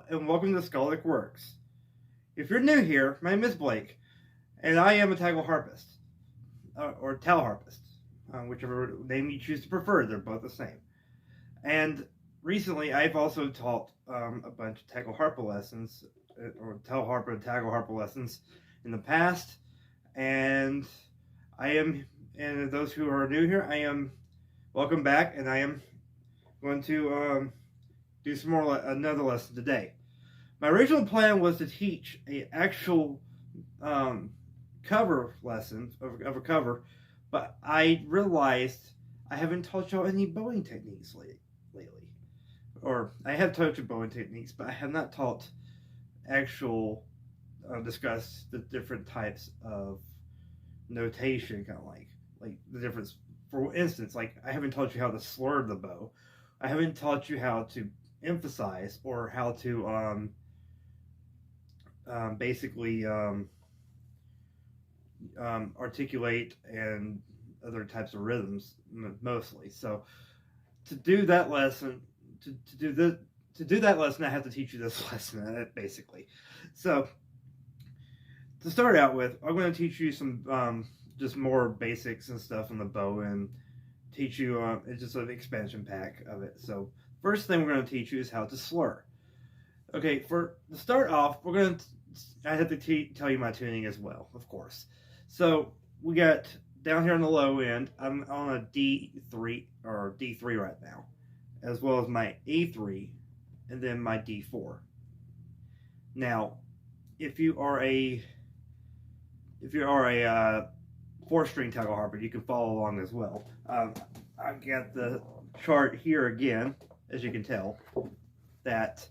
and welcome to Skaldic Works. If you're new here, my name is Blake, and I am a Tagelharpist, or Talharpist, whichever name you choose to prefer. They're both the same. And recently, I've also taught a bunch of Tagelharpa lessons, or Talharpa and Tagelharpa lessons in the past, and and those who are new here, I am welcome back, and I am going to do another lesson today. My original plan was to teach an actual cover lesson of a cover, but I realized I haven't taught y'all any bowing techniques lately. Or I have taught you bowing techniques, but I have not taught discussed the different types of notation, kind of like the difference. For instance, like I haven't taught you how to slur the bow. I haven't taught you how to emphasize or how to basically articulate and other types of rhythms mostly. So to do that lesson, to do that lesson, I have to teach you this lesson basically. So to start out with, I'm going to teach you some just more basics and stuff on the bow and teach you it's just an expansion pack of it. So first thing we're going to teach you is how to slur. Okay, to start off, I have to tell you my tuning as well, of course. So we got down here on the low end, I'm on a D3 or D3 right now, as well as my A3 and then my D4. Now, if you are a 4-string Tagelharpa, you can follow along as well. I've got the chart here again, as you can tell, that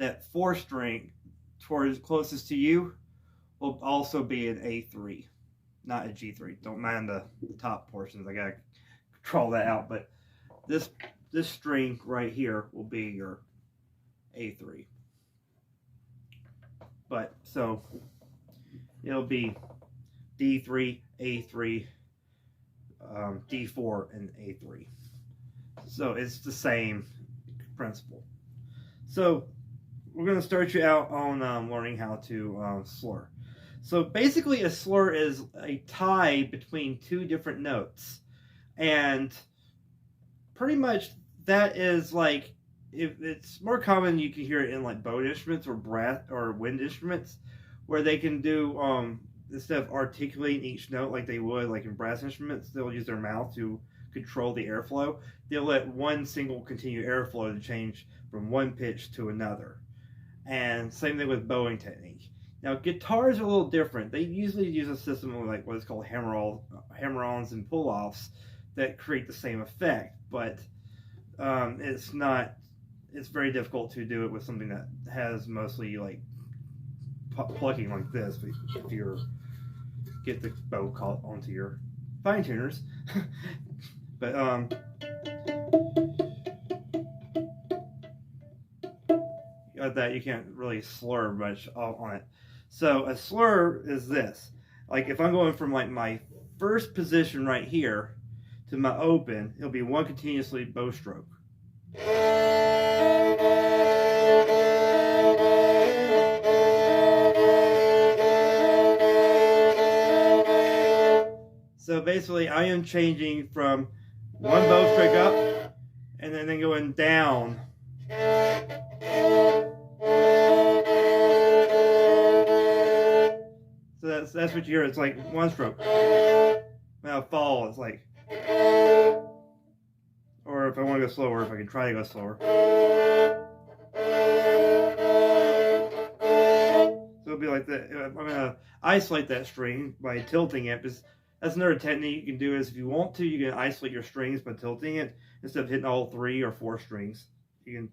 4-string towards closest to you will also be an A3, not a G3. Don't mind the top portions. I gotta control that out, but this string right here will be your A3. But so it'll be D3, A3, D4, and A3. So it's the same principle. So we're going to start you out on learning how to slur. So basically a slur is a tie between two different notes. And pretty much that is like, if it's more common, you can hear it in like bow instruments or brass or wind instruments, where they can do instead of articulating each note like they would like in brass instruments, they'll use their mouth to control the airflow. They'll let one single continued airflow to change from one pitch to another. And same thing with bowing technique. Now guitars are a little different. They usually use a system of like what is called hammer-ons and pull-offs that create the same effect, but it's very difficult to do it with something that has mostly like plucking like this. If you get the bow caught onto your fine tuners, but that you can't really slur much on it. So a slur is this. Like if I'm going from like my first position right here to my open, it'll be one continuously bow stroke. So basically I am changing from one bow stroke up and then going down. So that's what you hear. It's like one stroke. Now fall, it's like, or if I want to go slower, if I can try to go slower. So it'll be like that. I'm going to isolate that string by tilting it, because that's another technique you can do. Is if you want to, you can isolate your strings by tilting it instead of hitting all 3 or 4 strings. You can,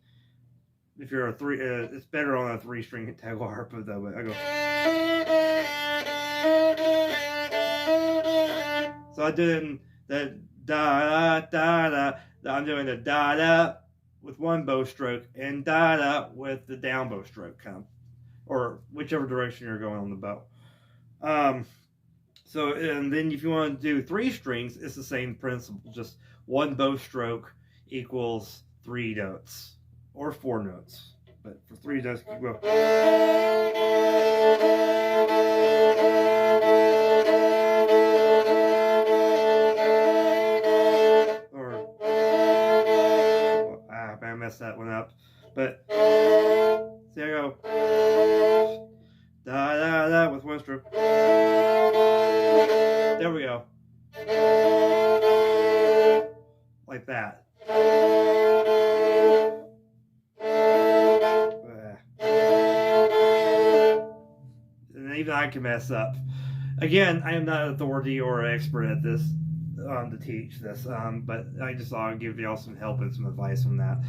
if you're a 3, it's better on a 3-string Tagelharpa though. But I go. So I did the da da da da. I'm doing the da da with one bow stroke and da da with the down bow stroke, kind of, or whichever direction you're going on the bow. So, and then if you want to do 3 strings, it's the same principle. Just one bow stroke equals 3 notes or 4 notes. But for 3 notes, you go. Or, I messed that one up. But, see, I go. Da da da with 1 stroke. There we go. Like that. And even I can mess up. Again, I am not an authority or an expert at this to teach this, but I just thought I'd give y'all some help and some advice on that.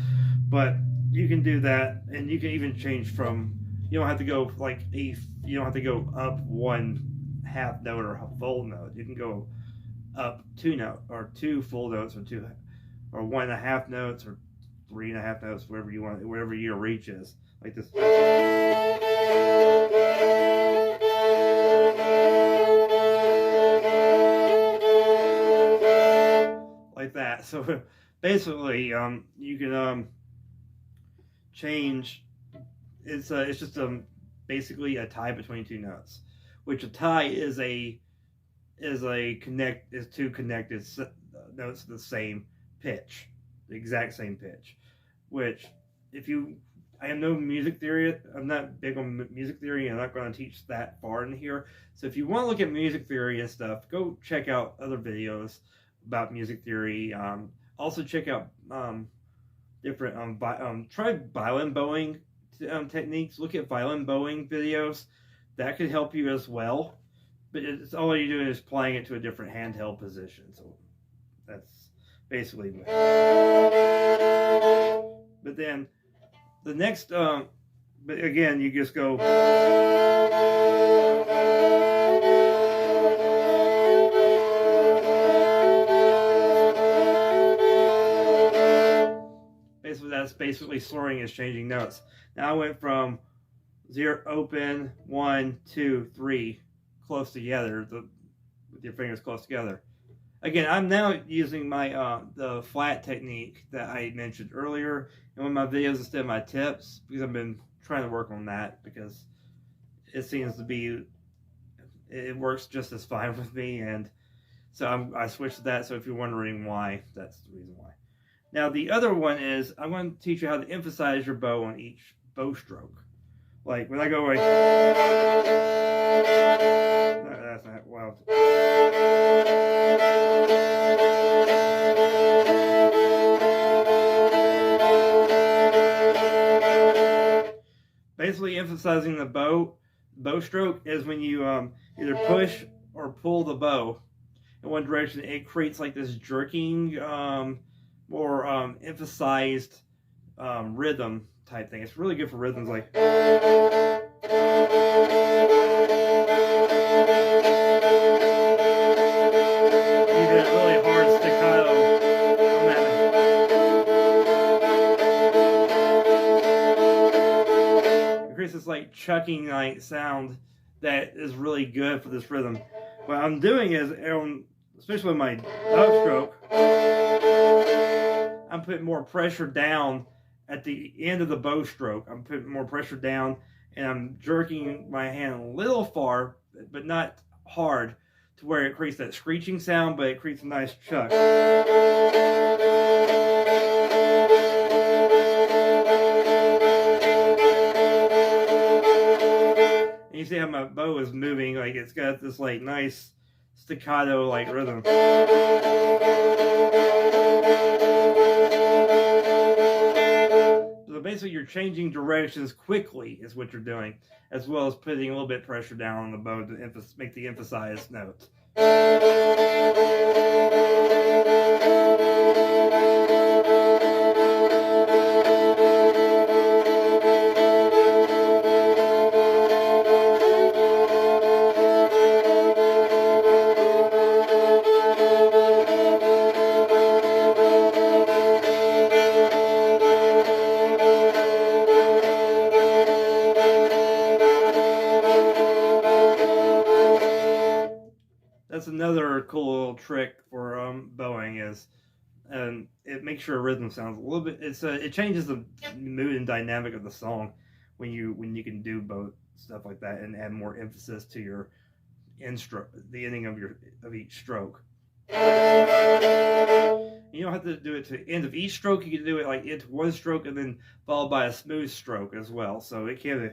But you can do that, and you can even change from. You don't have to go like you don't have to go up 1 half note or a full note. You can go up 2 notes or 2 full notes or 1.5 notes or 3.5 notes, wherever you want, wherever your reach is, like this. Like that. So basically, you can change. It's just basically a tie between 2 notes, which a tie is two connected notes of the same pitch, the exact same pitch. Which, I am no music theory. I'm not big on music theory. I'm not going to teach that far in here. So if you want to look at music theory and stuff, go check out other videos about music theory. Also check out different try violin bowing techniques. Look at violin bowing videos. That could help you as well. But it's all you're doing is playing it to a different handheld position. So that's basically. But then the next, but again, you just go. That's basically slurring is changing notes. Now I went from 0 open, 1, 2, 3 close together, with your fingers close together. Again, I'm now using my the flat technique that I mentioned earlier in one of my videos instead of my tips, because I've been trying to work on that because it seems to be, it works just as fine with me, and so I switched to that. So if you're wondering why, that's the reason why. Now the other one is I'm going to teach you how to emphasize your bow on each bow stroke. Like when I go like, no, that's not wild. Basically, emphasizing the bow stroke is when you either push or pull the bow in one direction. It creates like this jerking, more emphasized rhythm type thing. It's really good for rhythms like. Even a really hard staccato on that. It creates this like chucking like sound that is really good for this rhythm. What I'm doing is, especially with my upstroke, I'm putting more pressure down at the end of the bow stroke. I'm putting more pressure down, and I'm jerking my hand a little far, but not hard, to where it creates that screeching sound, but it creates a nice chuck. And you see how my bow is moving, like it's got this like nice staccato like rhythm. So basically you're changing directions quickly is what you're doing, as well as putting a little bit of pressure down on the bow to make the emphasized note. That's another cool little trick for bowing is and it makes your rhythm sounds a little bit. It changes the mood and dynamic of the song when you can do both stuff like that and add more emphasis to your the ending of each stroke. You don't have to do it to the end of each stroke. You can do it like into one stroke and then followed by a smooth stroke as well. So it can.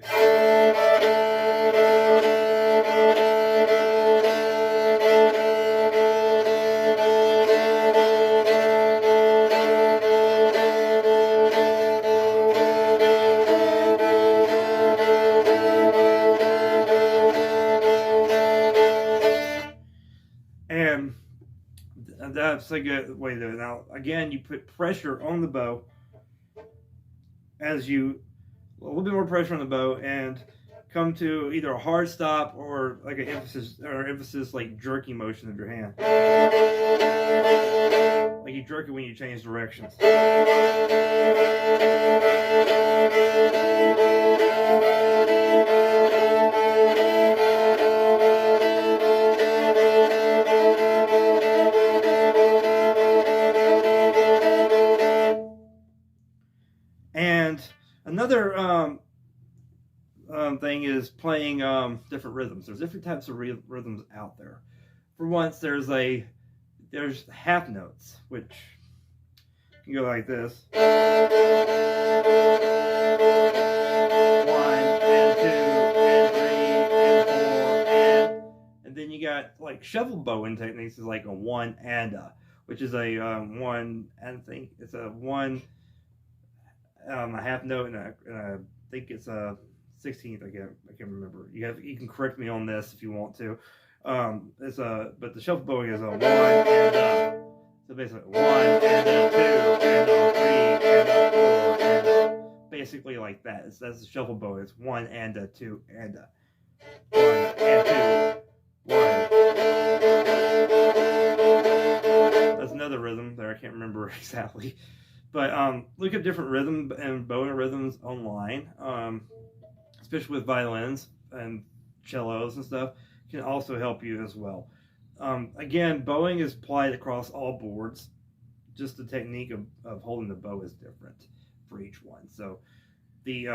And that's a good way to do it. Now, again, you put pressure on the bow a little bit more pressure on the bow, and come to either a hard stop or like an emphasis like jerky motion of your hand. Like you jerk it when you change directions. And another thing is playing different rhythms. There's different types of rhythms out there. For once, there's half notes, which can go like this. 1 and 2 and 3 and 4 and then you got like shuffle bowing techniques is like a 1 and a, which is a 1 and I think it's a 1. A half note and I think it's a 16th. I can't remember. You can correct me on this if you want to. But the shuffle bowing is a 1 and a. So basically 1 and a 2 and a 3 and a 4 and a, basically like that. That's the shuffle bow. It's 1 and a 2 and a 1 and 2 1. That's another rhythm there. I can't remember exactly. But look at different rhythm and bowing rhythms online, especially with violins and cellos and stuff, can also help you as well. Again, bowing is applied across all boards. Just the technique of holding the bow is different for each one. So the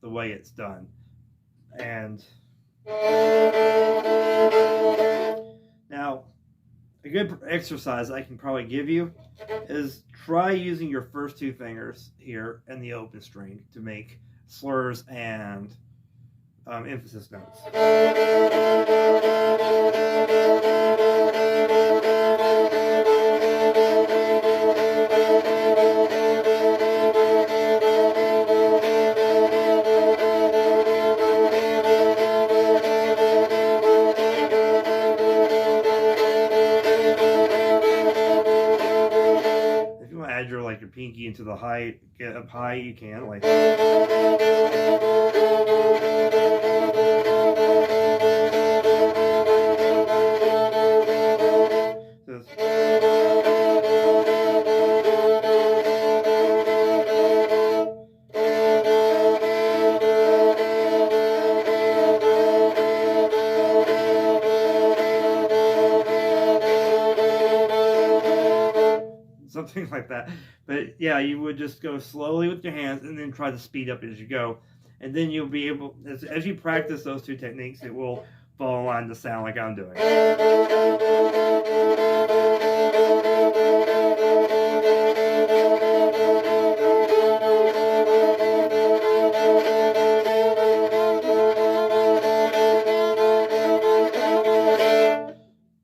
way it's done. And now, a good exercise I can probably give you is try using your first 2 fingers here and the open string to make slurs and emphasis notes. Add your pinky into the high, get up high, you can like. Something like that. But yeah, you would just go slowly with your hands and then try to speed up as you go. And then you'll be able, as you practice those 2 techniques, it will fall in line to sound like I'm doing.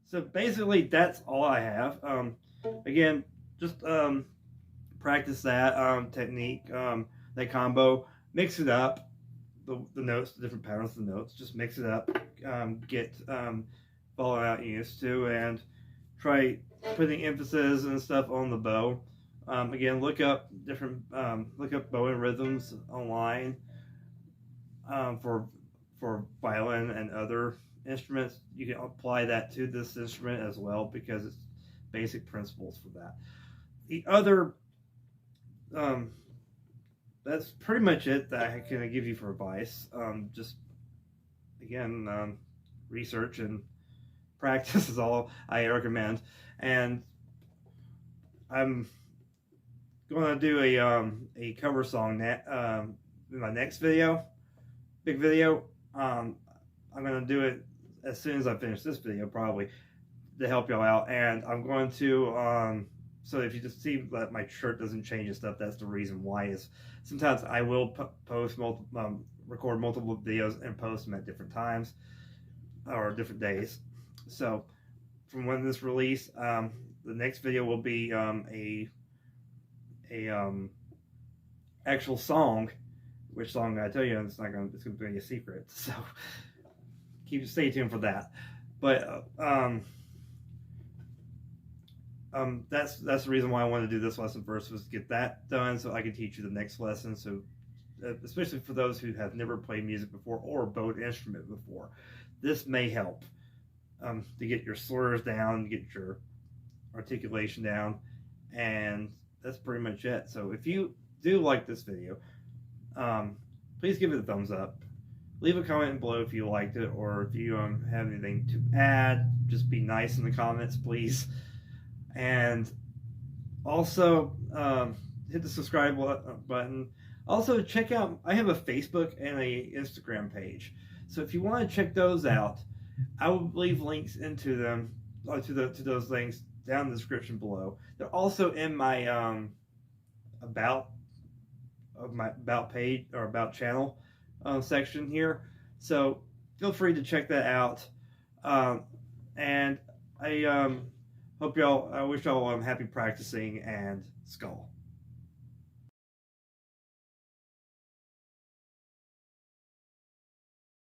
So basically, that's all I have. Again, just practice that technique, that combo. Mix it up, the notes, the different patterns of the notes. Just mix it up, get falling out used to, and try putting emphasis and stuff on the bow. Again, look up bowing rhythms online for violin and other instruments. You can apply that to this instrument as well because it's basic principles for that. The other, that's pretty much it that I can give you for advice. Just again, research and practice is all I recommend. And I'm going to do a cover song in my next video, big video. I'm going to do it as soon as I finish this video, probably, to help y'all out. And I'm going to so if you just see that my shirt doesn't change and stuff, that's the reason why. Is sometimes I will record multiple videos and post them at different times or different days. So from when this release, the next video will be a actual song. Which song I tell you, it's gonna be a secret. So stay tuned for that. But that's the reason why I wanted to do this lesson first, was to get that done so I can teach you the next lesson. So especially for those who have never played music before or bowed an instrument before, this may help to get your slurs down, get your articulation down, and that's pretty much it. So if you do like this video, please give it a thumbs up. Leave a comment below if you liked it, or if you have anything to add. Just be nice in the comments, please. And also hit the subscribe button. Also check out, I have a Facebook and a Instagram page. So if you want to check those out, I will leave links into them, to those links down in the description below. They're also in my about page or about channel section here. So feel free to check that out. And I wish y'all happy practicing, and skull.